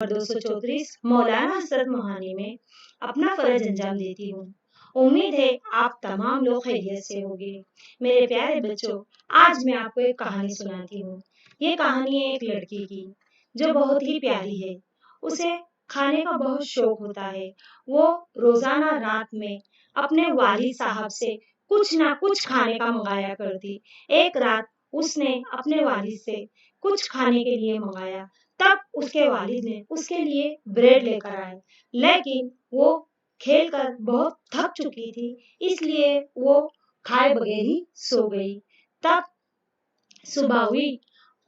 234 मौलाना हसरत मोहानी में अपना फर्ज अंजाम देती हूँ। उम्मीद है आप तमाम लोग खैरियत से होंगे। मेरे प्यारे बच्चों, आज मैं आपको एक कहानी सुनाती हूँ। ये कहानी है एक लड़की की जो बहुत ही प्यारी है। उसे खाने का बहुत शौक होता है। वो रोजाना रात में अपने वालिद साहब से कुछ ना कुछ खाने का मंगाया करती। एक रात उसने अपने वालिद से कुछ खाने के लिए मंगाया। तब उसके वालिद ने उसके लिए ब्रेड लेकर आए, लेकिन वो खेल कर बहुत थक चुकी थी, इसलिए वो खाए बगैर ही सो गई। तब सुबह हुई,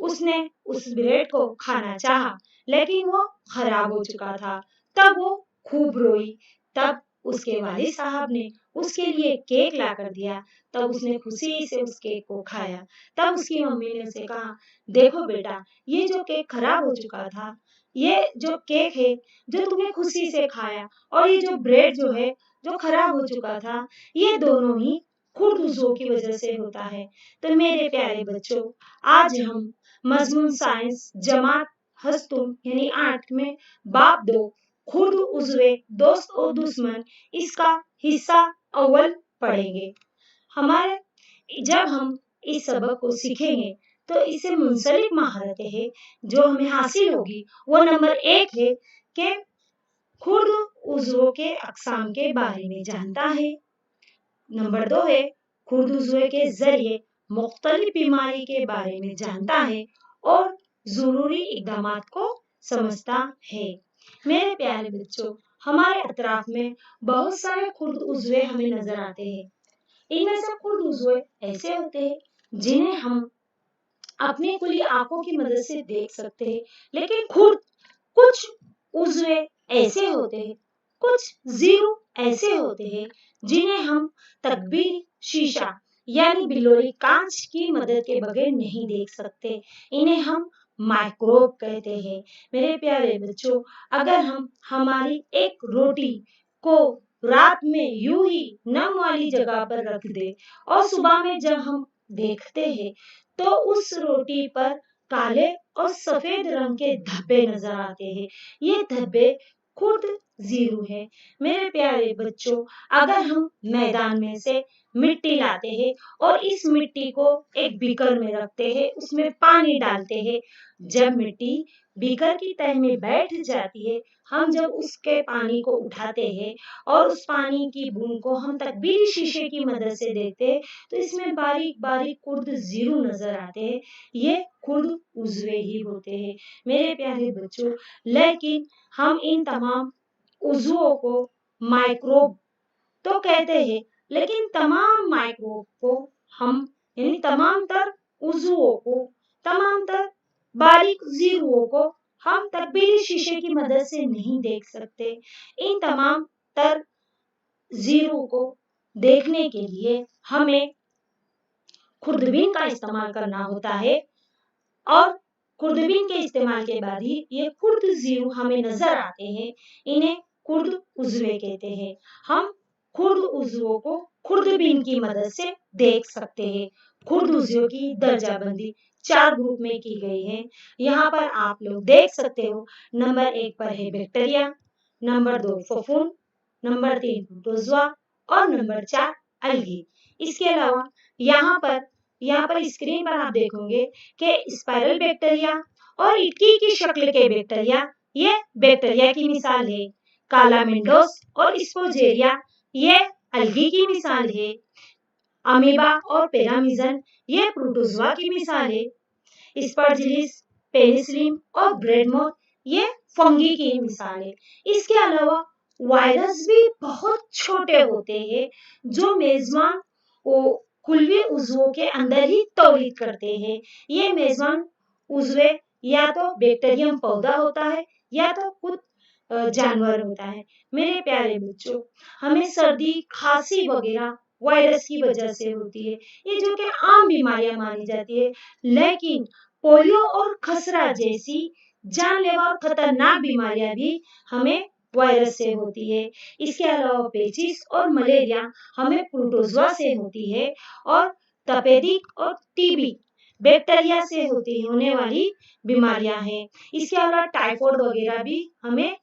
उसने उस ब्रेड को खाना चाहा, लेकिन वो खराब हो चुका था। तब वो खूब रोई। तब उसके वालिद साहब ने उसके लिए केक ला कर दिया। तब उसने खुशी से उस केक को खाया। तब उसकी मम्मी ने उसे कहा, देखो बेटा, ये जो केक खराब हो चुका था, ये जो केक है जो तुमने खुशी से खाया, और ये जो ब्रेड जो है जो खराब हो चुका था, ये दोनों ही खुरदुजुओं की वजह से होता है। तो मेरे प्यारे बच्चों, आज हम मजमून साइंस जमात हस्तुम यानी 8 में बाब 2 खुर्द उज़्वे दोस्त और दुश्मन इसका हिस्सा अव्वल पढ़ेंगे। हमारे जब हम इस सबक को सीखेंगे तो इससे मुंसलिक महारतें हैं जो हमें हासिल होगी। वो नंबर 1 है कि खुर्द उज़्वों के अक़साम के बारे में जानता है। नंबर 2 है खुर्द उज़्वे के जरिए मुख्तलिफ बीमारी के बारे में जानता है और जरूरी इक़दामात को समझता है। मेरे प्यारे बच्चों, हमारे अतराफ में बहुत सारे खुर्द उज़्वे हमें नजर आते हैं। इनमें से खुर्द उज़्वे ऐसे होते हैं जिन्हें हम अपनी खुली आंखों की मदद से देख सकते हैं, लेकिन खुर्द कुछ उज़्वे ऐसे होते हैं, कुछ जीरो ऐसे होते हैं जिन्हें हम तकबीर शीशा यानी बिलोरी कांच की मदद के बगैर नहीं देख सकते। इन्हें हम माइक्रोब कहते हैं। मेरे प्यारे बच्चों, अगर हम हमारी एक रोटी को रात में यूं ही नम वाली जगह पर रख दे और सुबह में जब हम देखते हैं तो उस रोटी पर काले और सफेद रंग के धब्बे नजर आते हैं। ये धब्बे खुर्द जीरो है। मेरे प्यारे बच्चों, अगर हम मैदान में से मिट्टी लाते हैं और इस मिट्टी को एक बीकर में रखते हैं, उसमें पानी डालते हैं, जब मिट्टी बीकर की तह में बैठ जाती है, हम जब उसके पानी को उठाते हैं और उस पानी की बूंद को हम तकबीरी शीशे की मदद से देखते हैं, तो इसमें बारीक बारीक खुर्द जीरो नजर आते हैं। ये खुर्द उज़्वे ही होते हैं। मेरे प्यारे बच्चों, लेकिन हम इन तमाम उज़्वों को माइक्रोब तो कहते हैं, लेकिन तमाम माइक्रोब को हम यानी तमाम तर उज़्वों को, तमाम तर बारीक जीरुओं को हम तकबीरी शीशे की मदद से नहीं देख सकते। इन तमाम तर जीरो को देखने के लिए हमें खुर्दबीन का इस्तेमाल करना होता है, और खुर्दबीन के इस्तेमाल के बाद ही ये खुर्द जीरो हमें नजर आते हैं। इन्हें खुर्द उज़्वे कहते हैं। हम खुर्द उज़्वों को खुर्दबीन की मदद से देख सकते हैं। खुर्द उज़्वों की दर्जाबंदी 4 ग्रुप में की गई है। यहाँ पर आप लोग देख सकते हो, नंबर 1 पर है बैक्टीरिया, नंबर 2 फफूंद, नंबर 3 प्रोटोज़ोआ और नंबर 4 अलगी। इसके अलावा यहाँ पर स्क्रीन पर आप देखोगे कि स्पाइरल बैक्टीरिया और इटकी की शक्ल के बैक्टीरिया, ये बैक्टीरिया की मिसाल है। काला मेंडोस और स्पोजेरिया, ये अलगी की मिसाल है। अमीबा और पैरामीजन, ये प्रोटोज़ोआ की मिसाल है। स्पर्जिलिस, पेनिसिलिन और ब्रेडमोर, ये फंगी की मिसाल है। इसके अलावा वायरस भी बहुत छोटे होते हैं जो मेजबान खुलवी उज़्वों के अंदर ही तौलीद करते हैं। ये मेजबान उज़्वे या तो बैक्टीरियम पौधा होता है या तो खुद जानवर होता है। मेरे प्यारे बच्चों, हमें सर्दी खांसी वगैरह वायरस की वजह से होती है, ये जो कि आम बीमारियां मानी जाती है, लेकिन पोलियो और खसरा जैसी जानलेवा और खतरनाक बीमारियां भी हमें वायरस से होती है। इसके अलावा पेचिस और मलेरिया हमें प्रोटोज़ोआ से होती है, और तपेदिक और टीबी बैक्टीरिया से होने वाली बीमारियां हैं। इसके अलावा टाइफाइड वगैरह भी हमें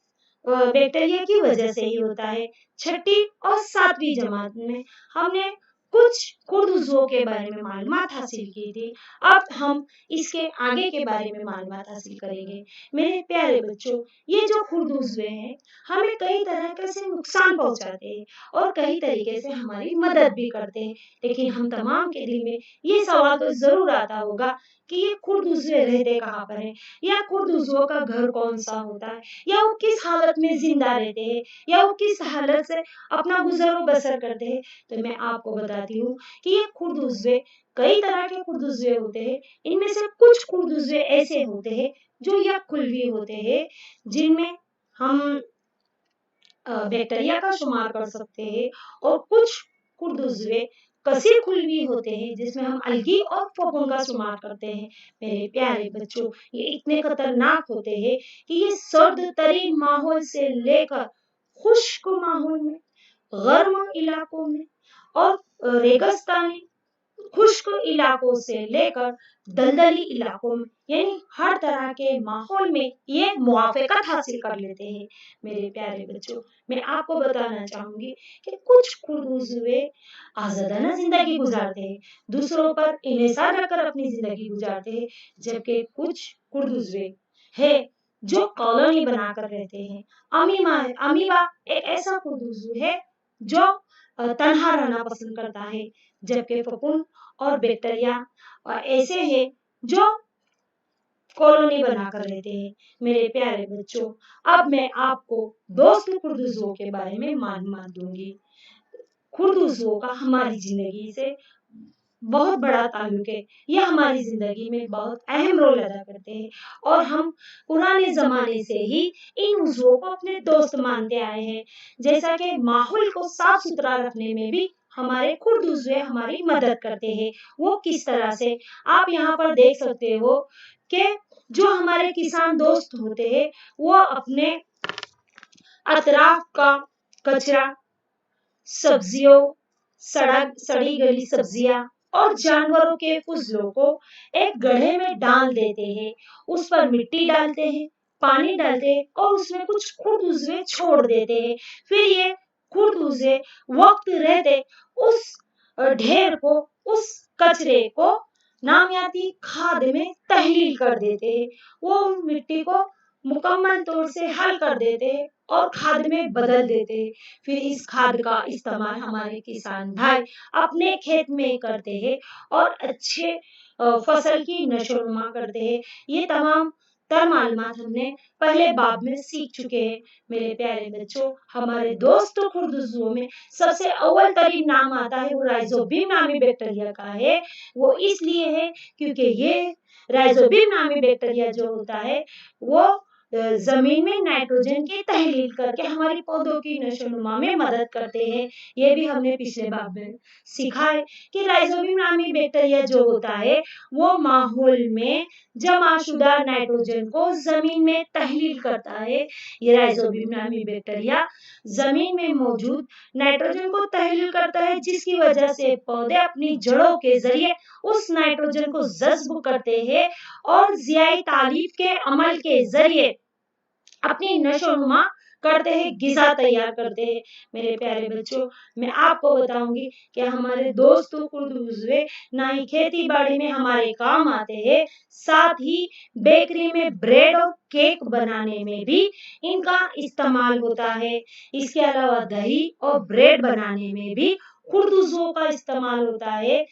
बैक्टीरिया की वजह से ही होता है। छठी और सातवीं जमात में हमने कुछ खुर्द उज़्वों के बारे में मालूमात हासिल की थी। अब हम इसके आगे के बारे में मालूमात हासिल करेंगे। मेरे प्यारे बच्चों, ये जो खुर्द उज़्वे हैं हमें कई तरह से नुकसान पहुंचाते हैं और कई तरीके से हमारी मदद भी करते हैं। लेकिन हम तमाम के दिल में ये सवाल तो जरूर आता होगा कि ये खुर्द उज़्वे रहते कहाँ पर हैं, या खुर्द उज़्वों का घर कौन सा होता है, या वो किस हालत में जिंदा रहते हैं, या वो किस हालत से अपना गुजर बसर करते हैं। तो मैं आपको बताती हूँ कि ये खुर्द उज़्वे कई तरह के खुर्द उज़्वे होते हैं। इनमें से कुछ खुर्द उज़्वे ऐसे होते हैं जो यकृलवी होते हैं, जिनमें हम बैक्टीरिया का शुमार कर सकते हैं, और कुछ खुर्द उज़्वे कसीर खुलवी होते हैं जिसमें हम अलगी और फफूंद का शुमार करते हैं। मेरे प्यारे बच्चों, ये इतने खतरनाक होते हैं कि ये सर्द तरीन माहौल से लेकर खुश्क माहौल में, गर्म इलाकों में और रेगिस्तानी खुश्क इलाकों से लेकर दलदली इलाकों में, यानी हर तरह के माहौल में ये मुआफ़क़त हासिल कर लेते हैं। मेरे प्यारे बच्चों, मैं आपको बताना चाहूंगी कि कुछ खुर्द उज़्वे आज़ादाना जिंदगी गुजारते हैं, दूसरों पर इन्हिसार रखकर अपनी जिंदगी गुजारते हैं, जबकि कुछ खुर्द उज़्वे है जो कॉलोनी बनाकर रहते हैं। अमीबा एक ऐसा खुर्द उज़्व है जो तन्हा रहना पसंद करता है, जबकि फफूंद और बैक्टीरिया ऐसे हैं जो कॉलोनी बनाकर रहते हैं। मेरे प्यारे बच्चों, अब मैं आपको दोस्त खुर्द उज़्वों के बारे में मालूमात दूंगी। खुर्द उज़्वों का हमारी जिंदगी से बहुत बड़ा ताल्लुक है। ये हमारी जिंदगी में बहुत अहम रोल अदा करते हैं, और हम पुराने जमाने से ही इन उज़्वों को अपने दोस्त मानते आए हैं। जैसा कि माहौल को साफ सुथरा रखने में भी हमारे खुर्द उज़्वे हमारी मदद करते हैं। वो किस तरह से, आप यहाँ पर देख सकते हो कि जो हमारे किसान दोस्त होते हैं वो अपने अतराफ का कचरा, सब्जियों, सड़ी गली सब्जियां और जानवरों के फुजलों को एक गड्ढे में डाल देते हैं, उस पर मिट्टी डालते हैं, पानी डालते हैं और उसमें कुछ खुर्द उज़्वे छोड़ देते हैं। फिर ये खुर्द उज़्वे वक्त रहते उस ढेर को, उस कचरे को नामियाती खाद में तहलील कर देते हैं। वो मिट्टी को मुकम्मल तौर से हल कर देते हैं और खाद में बदल देते हैं। फिर इस खाद का इस्तेमाल हमारे किसान भाई अपने खेत में करते हैं और अच्छे फसल की नशोनुमा करते हैं। ये तमाम तर मालूमात हमने पहले बाब में सीख चुके हैं। मेरे प्यारे बच्चों, हमारे दोस्त खुर्द उज़्वों में सबसे अव्वल तरीन नाम आता है वो राइजोबियम नामी बैक्टीरिया का है। वो इसलिए है क्योंकि ये राइजोबियम नामी बैक्टीरिया जो होता है वो जमीन में नाइट्रोजन की तहलील करके हमारी पौधों की नशोनुमा में मदद करते हैं। ये भी हमने पिछले बाब में सीखा है कि राइजोबियम नामी बैक्टीरिया जो होता है वो माहौल में जमाशुदा नाइट्रोजन को जमीन में तहलील करता है। ये राइजोबियम नामी बैक्टीरिया जमीन में मौजूद नाइट्रोजन को तहलील करता है, जिसकी वजह से पौधे अपनी जड़ों के जरिए उस नाइट्रोजन को जज्ब करते हैं और ज़ियाई तालीफ के अमल के जरिए अपनी नशोनुमा करते हैं, गिजा तैयार करते हैं। मेरे प्यारे बच्चों, मैं आपको बताऊंगी कि हमारे दोस्तों खुर्द उज़्वे ना ही खेती बाड़ी में हमारे काम आते हैं, साथ ही बेकरी में ब्रेड और केक बनाने में भी इनका इस्तेमाल होता है। इसके अलावा दही और ब्रेड बनाने में भी खुर्द उज़्वों का इस्तेमाल होता है।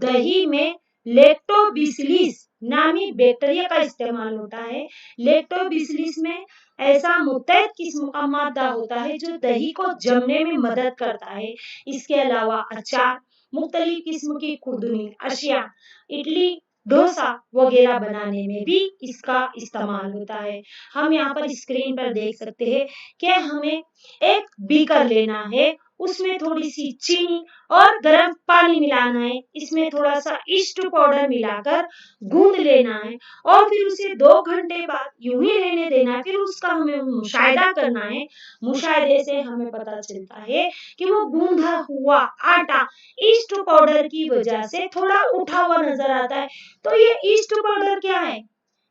दही में लैक्टोबैसिलस नामी बैक्टीरिया का इस्तेमाल होता है। लैक्टोबैसिलस में ऐसा मुतहद किस्म का मादा होता है जो दही को जमने में मदद करता है। इसके अलावा अचार, मुख्तलिफ किस्म की खुर्दनी अशिया, इडली, डोसा वगैरह बनाने में भी इसका इस्तेमाल होता है। हम यहाँ पर स्क्रीन पर देख सकते हैं कि हमें एक बीकर लेना है उसमें थोड़ी सी चीनी और गर्म पानी मिलाना है। इसमें थोड़ा सा ईस्ट पाउडर मिलाकर गूंद लेना है और फिर उसे 2 घंटे बाद यूं ही रहने देना है। फिर उसका हमें मुशाहिदा करना है। मुशाहिदे से हमें पता चलता है कि वो गूंधा हुआ आटा ईस्ट पाउडर की वजह से थोड़ा उठा हुआ नजर आता है। तो ये ईस्ट पाउडर क्या है?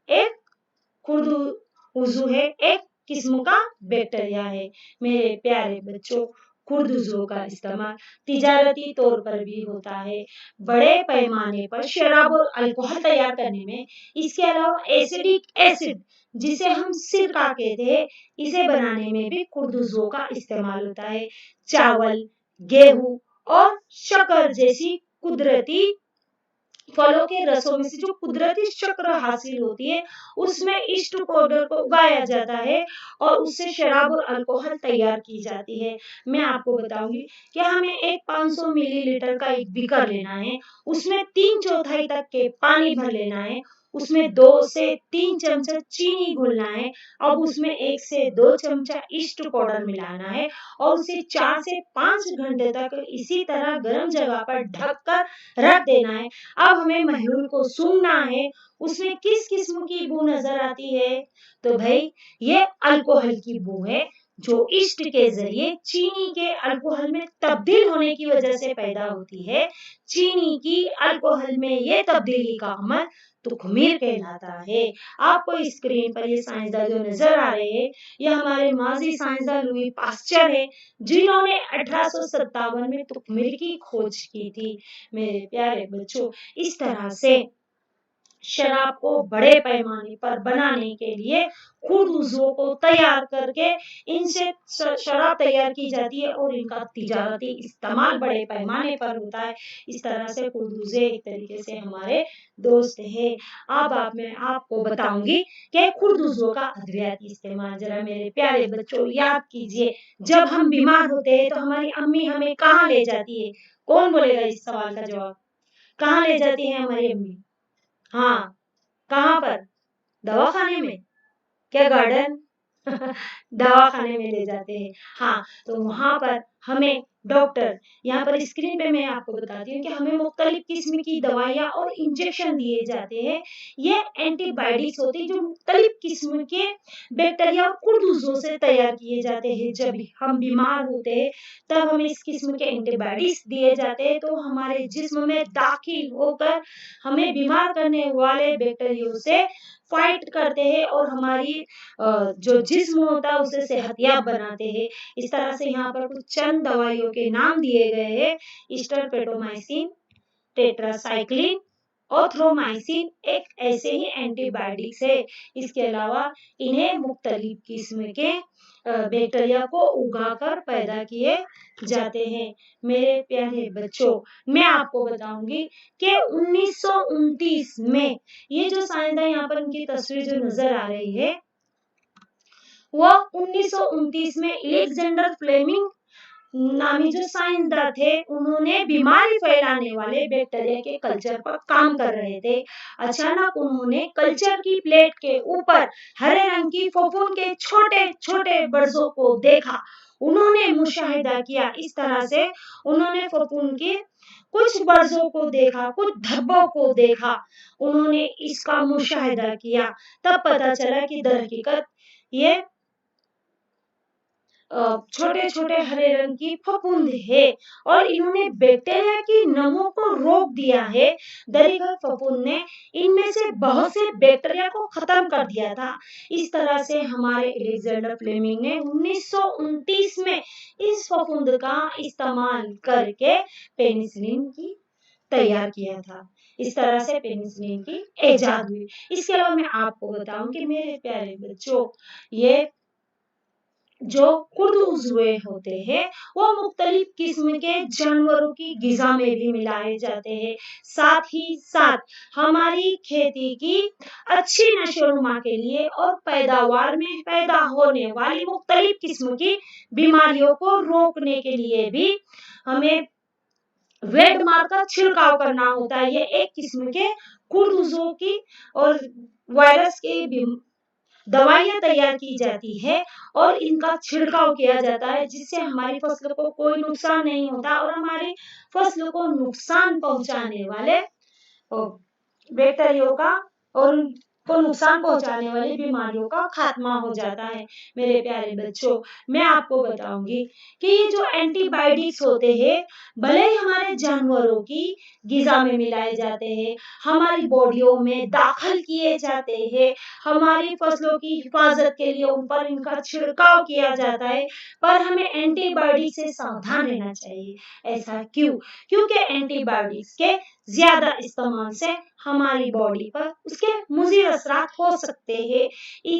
एक खुरदू उजू है, एक किस्म का बैक्टीरिया है। मेरे प्यारे बच्चों, खुरदुजों का इस्तेमाल तिजारती तौर पर भी होता है, बड़े पैमाने पर शराब और अल्कोहल तैयार करने में। इसके अलावा एसिडिक एसिड, जिसे हम सिरका कहते हैं, इसे बनाने में भी खुरदुजों का इस्तेमाल होता है। चावल, गेहूं और शक्कर जैसी कुदरती फलों के रसों में से जो कुदरती शक्कर हासिल होती है, उसमें ईस्ट पाउडर को उगाया जाता है और उससे शराब और अल्कोहल तैयार की जाती है। मैं आपको बताऊंगी कि हमें एक 500 मिलीलीटर का एक बीकर लेना है। उसमें 3/4 तक के पानी भर लेना है। उसमें 2 से 3 चमचा चीनी घोलना है। अब उसमें 1 से 2 चमचा ईस्ट पाउडर मिलाना है और उसे 4 से 5 घंटे तक इसी तरह गर्म जगह पर ढककर रख देना है। अब हमें महलूल को सूंघना है। उसमें किस किस्म की बू नजर आती है? तो भाई, ये अल्कोहल की बू है, जो ईस्ट के जरिए चीनी के अल्कोहल में तब्दील होने की वजह से पैदा होती है। चीनी की अल्कोहल में ये तब्दीली का अमल तुखमीर कहलाता है। आपको स्क्रीन पर ये साइंसदान जो नजर आ रहे हैं, ये हमारे माजी साइंसदान लुई पास्चर है, जिन्होंने 1857 में तुखमीर की खोज की थी। मेरे प्यारे बच्चों, इस तरह से शराब को बड़े पैमाने पर बनाने के लिए खुरदुजों को तैयार करके इनसे शराब तैयार की जाती है और इनका तिजारती इस्तेमाल बड़े पैमाने पर होता है। इस तरह से खुरदुजे एक तरीके से हमारे दोस्त है। अब मैं आपको बताऊंगी कि खुरदुजों का अद्वियाती इस्तेमाल। जरा मेरे प्यारे बच्चों याद कीजिए, जब हम बीमार होते हैं तो हमारी अम्मी हमें कहाँ ले जाती है? कौन बोलेगा इस सवाल का जवाब? कहाँ ले जाती है हमारी अम्मी? हाँ, कहाँ पर? दवाखाने में? क्या गार्डन? दवाखाने में ले जाते हैं। हाँ, तो वहां पर हमें डॉक्टर, यहाँ पर स्क्रीन पे मैं आपको बताती हूँ कि हमें मुख्तलिफ किस्म की दवाइयाँ और इंजेक्शन दिए जाते हैं। ये एंटीबायोटिक्स होती है जो मुख्तलिफ किस्म के बैक्टीरिया और कुर्दुजों से तैयार किए जाते हैं। जब हम बीमार होते हैं तब हमें इस किस्म के एंटीबायोटिक्स दिए जाते हैं, तो हमारे जिस्म में दाखिल होकर हमें बीमार करने वाले बैक्टीरिया से फाइट करते हैं और हमारी जो जिस्म होता है उसे सेहतियाब बनाते हैं। इस तरह से यहाँ पर कुछ चंद दवाइयों के नाम दिए गए हैं। स्ट्रेप्टोमाइसिन, टेट्रासाइक्लिन, ओथ्रोमाइसिन एक ऐसे ही एंटीबायोटिक्स है। इसके अलावा इन्हें मुख्तलिफ किस्म के बैक्टीरिया को उगाकर पैदा किए जाते हैं। मेरे प्यारे बच्चों, मैं आपको बताऊंगी कि 1929 में ये जो साइंसदान यहाँ पर उनकी तस्वीर जो नजर आ रही है, वो 1929 में अलेक्जेंडर फ्लेमिंग नामी जो साइंसदान थे, उन्होंने बीमारी फैलाने वाले बैक्टीरिया के कल्चर पर काम कर रहे थे। अचानक उन्होंने कल्चर की प्लेट के ऊपर हरे रंग की फफूंद के छोटे छोटे बर्जों को देखा। उन्होंने मुशाहिदा किया। इस तरह से उन्होंने फफूंद के कुछ बर्जों को देखा, कुछ धब्बों को देखा। उन्होंने इसका मुशाहिदा किया, तब पता चला कि दरहकीकत ये छोटे छोटे हरे रंग की फफूंद है और इन्होंने बैक्टीरिया की नमों को रोक दिया है। दरअसल फफूंद ने इनमें से बहुत से बैक्टीरिया को खत्म कर दिया था। इस तरह से हमारे अलेक्जेंडर फ्लेमिंग ने 1929 में इस फफूंद का इस्तेमाल करके पेनिसिलिन की तैयार किया था। इस तरह से पेनिसिलिन की इजाद हुई। इसके अलावा मैं आपको बताऊं कि मेरे प्यारे बच्चों, ये जो खुरदुजुए होते हैं वो मुख्तलिफ किस्म के जानवरों की गिजा में भी मिलाए जाते हैं। साथ ही साथ हमारी खेती की अच्छी नशोनुमा के लिए और पैदावार में पैदा होने वाली मुख्तलिफ किस्म की बीमारियों को रोकने के लिए भी हमें वेड मार का छिड़काव करना होता है। ये एक किस्म के खुरदुजों की और वायरस के दवाइयाँ तैयार की जाती है और इनका छिड़काव किया जाता है, जिससे हमारी फसलों को कोई नुकसान नहीं होता और हमारी फसलों को नुकसान पहुंचाने वाले बैक्टीरिया का और उनको नुकसान पहुंचाने वाली बीमारियों का खात्मा हो जाता है। मेरे प्यारे बच्चों, मैं आपको बताऊंगी कि ये जो एंटीबायोटिक्स होते हैं, भले ही हमारे जानवरों की ग़िज़ा में मिलाए जाते हैं, हमारी बॉडियों में दाखिल किए जाते हैं, हमारी फसलों की हिफाजत के लिए उन पर इनका छिड़काव किया जाता है, पर हमें एंटीबायोटिक से सावधान रहना चाहिए। ऐसा क्यों? क्योंकि एंटीबायोटिक्स के ज्यादा इस्तेमाल से हमारी बॉडी पर उसके मुज़िर असरात हो सकते हैं,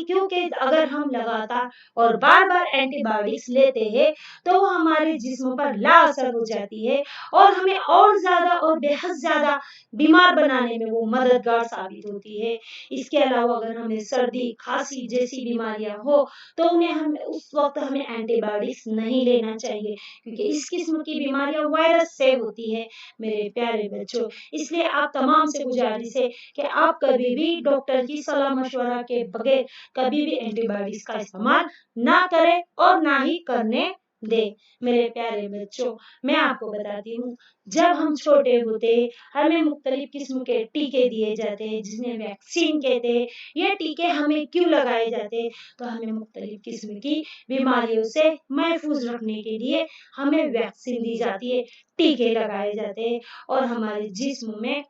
क्योंकि अगर हम लगातार और बार बार एंटीबायोटिक्स लेते हैं तो वो हमारे जिस्म पर लाअसर हो जाती है और हमें और ज्यादा और बेहद ज्यादा बीमार बनाने में वो मददगार साबित होती है। इसके अलावा अगर हमें सर्दी खांसी जैसी बीमारियां हो तो उन्हें हम उस वक्त हमें एंटीबायोटिक्स नहीं लेना चाहिए, क्योंकि इस किस्म की बीमारियां वायरस से होती है। मेरे प्यारे बच्चों, इसलिए आप तमाम से गुजारिश है कि आप कभी भी डॉक्टर की सलाह मशवरा के बगैर कभी भी एंटीबायोटिक्स का इस्तेमाल ना करें और ना ही करने दे। मेरे प्यारे बच्चों, मैं आपको बताती हूँ, जब हम छोटे होते हैं हमें मुख्तलिफ किस्म के टीके दिए जाते हैं, जिन्हें वैक्सीन कहते हैं। ये टीके हमें क्यों लगाए जाते हैं? तो हमें मुख्तलिफ किस्म की बीमारियों से महफूज रखने के लिए हमें वैक्सीन दी जाती है, टीके लगाए जाते हैं और हमारे जिस्म में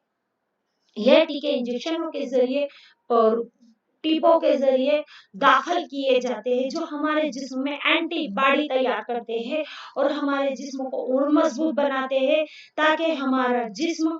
यह टीके इंजेक्शनों के जरिए और टीपों के जरिए दाखिल किए जाते हैं, जो हमारे जिस्म में एंटीबॉडी तैयार करते हैं और हमारे जिस्म को और मजबूत बनाते हैं, ताकि हमारा जिस्म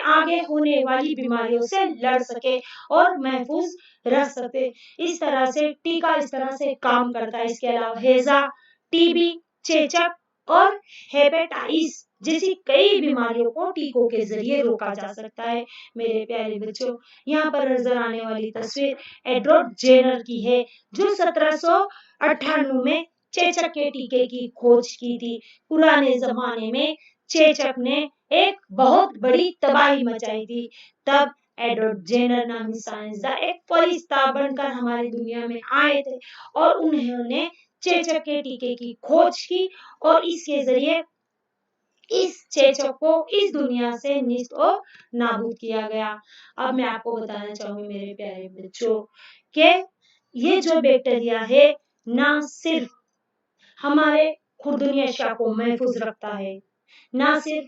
आगे होने वाली बीमारियों से लड़ सके और महफूज रह सके। इस तरह से टीका इस तरह से काम करता है। इसके अलावा हैजा, टीबी, चेचक और हेपेटाइटिस जैसी कई बीमारियों को टीकों के जरिए रोका जा सकता है। मेरे प्यारे बच्चों, यहाँ पर नजर आने वाली तस्वीर एडवर्ड जेनर की है, जो 1798 में चेचक के टीके की खोज की थी। पुराने जमाने में चेचक ने एक बहुत बड़ी तबाही मचाई थी। तब एडवर्ड जेनर नामी साइंसदान एक फरिश्ता बनकर हमारी दुनिया में आए थे और उन्होंने चेचक के टीके की खोज की और इसके जरिए इस चेचक को इस दुनिया से निस्त और नाबूद किया गया। अब मैं आपको बताना चाहूंगी मेरे प्यारे बच्चों कि ये जो बैक्टीरिया है, ना सिर्फ हमारे खुरदनी अशिया को महफूज रखता है, ना सिर्फ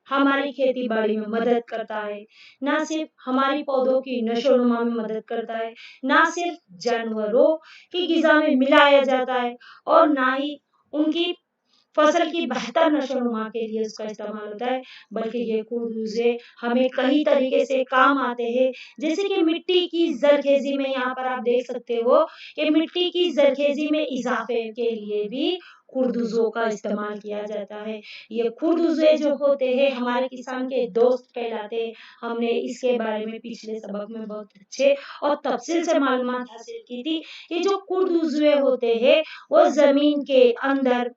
हमारी खेती बाड़ी में मदद करता है, ना सिर्फ हमारी पौधों की नशोनुमा में मदद करता है, ना सिर्फ जानवरों की ग़िज़ा में मिलाया जाता है और ना ही उनकी फसल की बेहतर नशोनुमा के लिए उसका इस्तेमाल होता है, बल्कि ये खुरदुरे हमें कई तरीके से काम आते हैं। जैसे कि मिट्टी की जरखेजी में, यहाँ पर आप देख सकते हो कि मिट्टी की जरखेजी में इजाफे के लिए भी खुरदुरों का इस्तेमाल किया जाता है। ये खुरदुरे जो होते हैं हमारे किसान के दोस्त कहलाते हैं। हमने इसके बारे में पिछले सबक में बहुत अच्छे और तफसील से मालूमात हासिल की थी कि जो खुरदुरे होते हैं वो जमीन के अंदर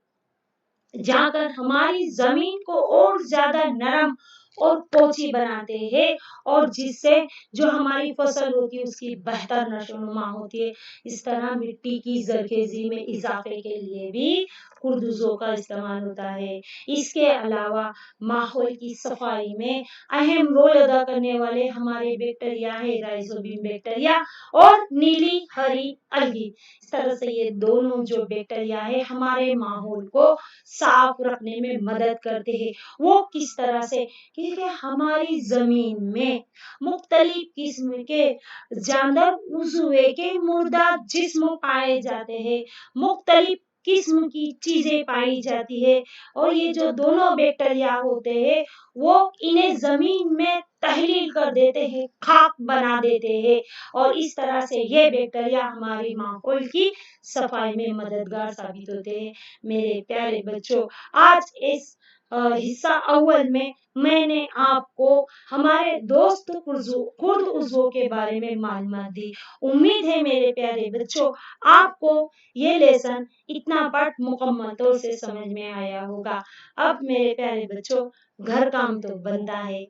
जाकर हमारी जमीन को और ज्यादा नरम और पोची बनाते हैं और जिससे जो हमारी फसल होती है उसकी बेहतर नशोनुमा होती है। इस तरह मिट्टी की जरखेजी में इजाफे के लिए भी खुरदुरों का इस्तेमाल होता है। इसके अलावा माहौल की सफाई में अहम रोल अदा करने वाले हमारे बैक्टीरिया है, राइजोबियम बैक्टीरिया और नीली हरी अलगी। इस तरह से ये दोनों जो बैक्टीरिया है हमारे माहौल को साफ रखने में मदद करते हैं। वो किस तरह से? क्योंकि हमारी जमीन में मुख्तलिफ किस्म के जानदार उज़्वे के मुर्दा जिस्म पाए जाते हैं, मुख्तलिफ किस्म की चीजें पाई जाती है और ये जो दोनों बैक्टीरिया होते हैं वो इन्हें जमीन में तहलील कर देते हैं, खाक बना देते हैं और इस तरह से ये बैक्टीरिया हमारी माहौल की सफाई में मददगार साबित होते हैं। मेरे प्यारे बच्चों, आज इस हिस्सा अव्वल में मैंने आपको हमारे दोस्त खुर्द उज़्वों के बारे में मालूमात दी। उम्मीद है मेरे प्यारे बच्चों आपको ये लेसन इतना पढ़ मुकम्मल तौर से समझ में आया होगा। अब मेरे प्यारे बच्चों, घर काम तो बनता है।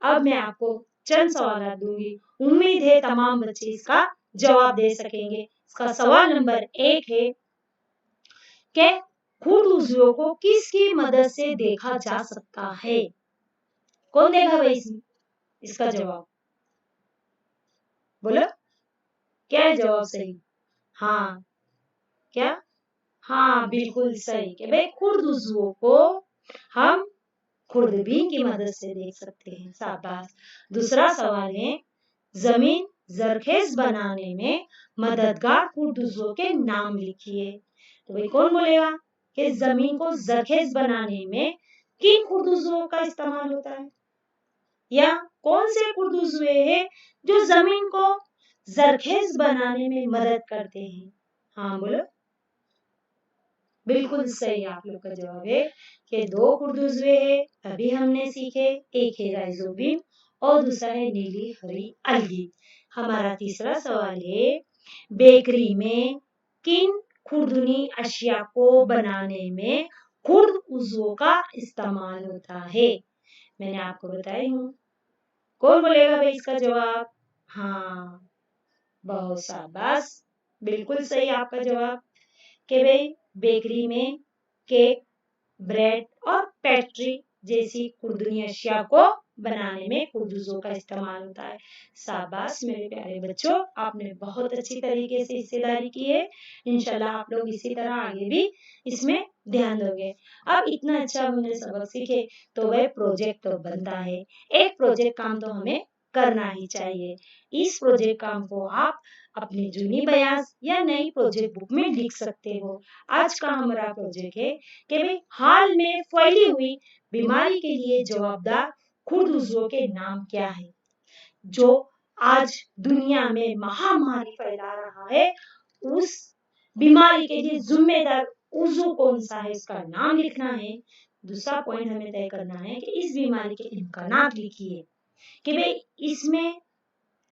अब मैं आपको चंद सवाल दूंगी, उम्मीद है तमाम बच्चे इसका जवाब दे सकेंगे। इसका सवाल नंबर 1 है कि खुर्द उज़्वों को किसकी मदद से देखा जा सकता है? कौन देगा भाई इसका जवाब? बोलो, क्या है जवाब सही? हाँ, क्या? हाँ, बिल्कुल सही कि भाई खुर्द उज़्वों को हम खुर्दबीन की मदद से देख सकते हैं। शाबाश। दूसरा सवाल है, जमीन जरखेज बनाने में मददगार खुर्द उज़्वों के नाम लिखिए। तो भाई कौन बोलेगा कि जमीन को जरखेज बनाने में किन खुर्द उज़्वों का इस्तेमाल होता है, या कौन से खुर्द उज़्व हैं जो जमीन को जरखेज बनाने में मदद करते हैं? हाँ बोलो, बिल्कुल सही आप लोग का जवाब है कि 2 खुर्द उज़्व है, अभी हमने सीखे। एक है राइजोबियम और दूसरा है नीली हरी अलगी। हमारा तीसरा सवाल है, बेकरी में किन खुर्दनी अशिया को बनाने में खुर्द उज़्वों का इस्तेमाल होता है? मैंने आपको बताई हूँ। कौन बोलेगा भाई इसका जवाब? हाँ, बहुत शाबाश, बिल्कुल सही आपका जवाब कि भाई बेकरी में केक, ब्रेड और पेस्ट्री जैसी खुर्दनी अशिया को बनाने में खुर्द उज़्वों का इस्तेमाल होता है। शाबाश मेरे प्यारे बच्चों, आपने बहुत अच्छी तरीके से हिस्सेदारी की है। इंशाल्लाह आप लोग इसी तरह आगे भी इसमें ध्यान दोगे। अब इतना अच्छा हमने सबक सीखे तो वह प्रोजेक्ट तो बनता है। एक प्रोजेक्ट काम तो हमें करना ही चाहिए। इस प्रोजेक्ट काम को आप अपनी जूनी बयास या नई प्रोजेक्ट बुक में लिख सकते हो। आज का हमारा प्रोजेक्ट है कि भाई हाल में फैली हुई बीमारी के लिए जवाबदार खुर्द उज़्वों के नाम क्या है, जो आज दुनिया में महामारी फैला रहा है। उस बीमारी के लिए जिम्मेदार उज़्व कौन सा है, इसका नाम लिखना है। दूसरा पॉइंट हमें तय करना है कि इस बीमारी के इम्कानात लिखिए कि भाई इसमें